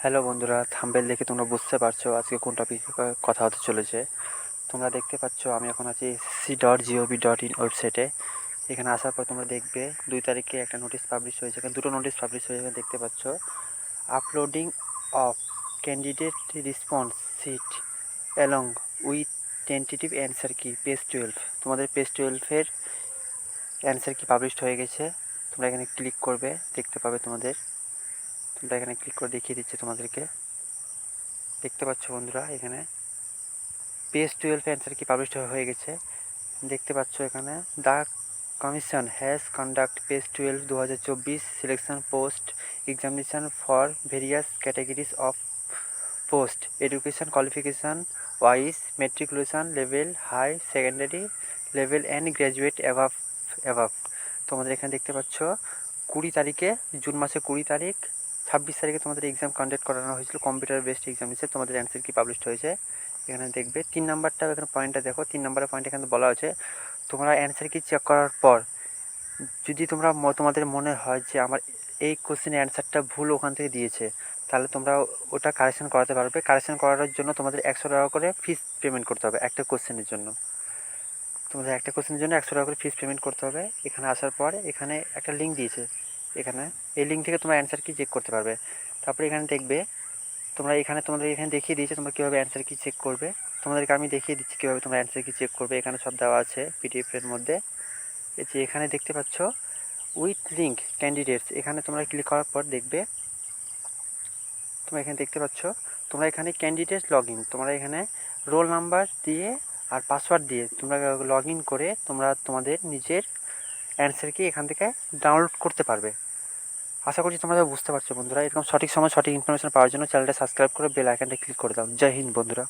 Hello বন্ধুরা, thumbnail দেখে তোমরা বুঝতে পারছো আজকে কোন টপিকে কথা হতে চলেছে। তোমরা দেখতে পাচ্ছ আমি এখন আছি sc.gov.in ওয়েবসাইটে। এখানে আসার পর তোমরা দেখবে 2 তারিখে একটা নোটিশ পাবলিশ হয়েছে। এখানে দুটো নোটিশ পাবলিশ হয়েছে, এখানে দেখতে পাচ্ছ uploading of candidate response sheet along with tentative answer key page 12। তোমাদের পেজ 12-এর অ্যান্সার কি পাবলিশড হয়ে গেছে। তোমরা এখানে ক্লিক করবে, দেখতে পাবে তোমরা এখানে ক্লিক করে দেখিয়ে দিচ্ছে তোমাদেরকে। দেখতে পাচ্ছ বন্ধুরা, এখানে পেজ 12 অ্যান্সার কি পাবলিশ হয়ে গেছে। দেখতে পাচ্ছ এখানে the commission has conduct phase 12 2024 selection post examination for various categories of post education qualification wise matriculation level high secondary level and graduate above above. তোমাদের এখানে দেখতে পাচ্ছ 20 তারিখে, জুন মাসের 20 তারিখ 26 তারিখে তোমাদের এক্সাম কন্ডাক্ট করানো হয়েছিল, কম্পিউটার বেসড এক্সাম নিচ্ছে। তোমাদের অ্যান্সার কি পাবলিশ হয়েছে এখানে দেখবে। 3 নাম্বারটা এখানে পয়েন্টটা দেখো, 3 নাম্বারের পয়েন্ট এখানে বলা আছে তোমরা অ্যান্সার কি চেক করার পর যদি তোমাদের মনে হয় যে আমার এই কোশ্চেনের অ্যান্সারটা ভুল ওখান থেকে দিয়েছে, তাহলে তোমরা ওটা কারেকশন করাতে পারবে। কারেকশন করার জন্য তোমাদের 100 টাকা করে ফিস পেমেন্ট করতে হবে একটা কোশ্চেনের জন্য। তোমাদের একটা কোশ্চেনের জন্য 100 টাকা করে ফিস পেমেন্ট করতে হবে। এখানে আসার পর এখানে একটা লিঙ্ক দিয়েছে, এখানে এই লিঙ্ক থেকে তোমরা অ্যান্সার কি চেক করতে পারবে। তারপরে এখানে দেখবে তোমাদের এখানে দেখিয়ে দিয়েছে তোমরা কীভাবে অ্যান্সার কি চেক করবে। তোমাদেরকে আমি দেখিয়ে দিচ্ছি কীভাবে তোমরা অ্যান্সার কি চেক করবে। এখানে সব দেওয়া আছে পিডিএফের মধ্যে। এই যে এখানে দেখতে পাচ্ছ উইথ লিঙ্ক ক্যান্ডিডেটস, এখানে তোমরা ক্লিক করার পর দেখবে তোমরা এখানে দেখতে পাচ্ছ তোমরা এখানে ক্যান্ডিডেট লগ ইন, তোমরা এখানে রোল নাম্বার দিয়ে আর পাসওয়ার্ড দিয়ে তোমরা লগ ইন করে তোমরা তোমাদের নিজের অ্যান্সার কি এখান থেকে ডাউনলোড করতে পারবে। আশা করছি তোমরা বুঝতে পারছো বন্ধুরা। এরকম সঠিক সময় সঠিক ইনফরমেশন পাওয়ার জন্য চ্যানেলটা সাবস্ক্রাইব করে বেল আইকনটা ক্লিক করে দাও। জয় হিন্দ বন্ধুরা।